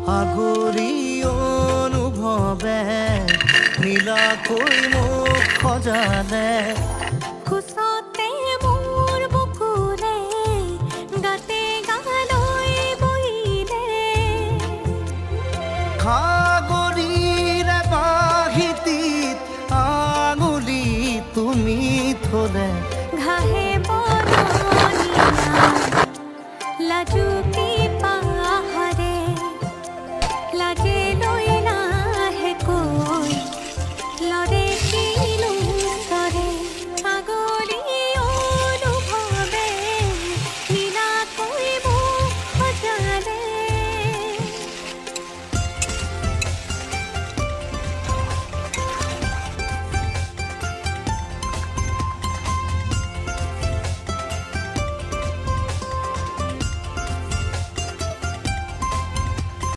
আগৰি অনুভৱে নীলাকৈ মোক সজালে কোচতে মোৰ বুকুৰে গাতে গালৈ বহিলে সাগৰীৰে বাহিতিত আঙুলি তুমি থলে ঘাহে বননিয়া লাজুকে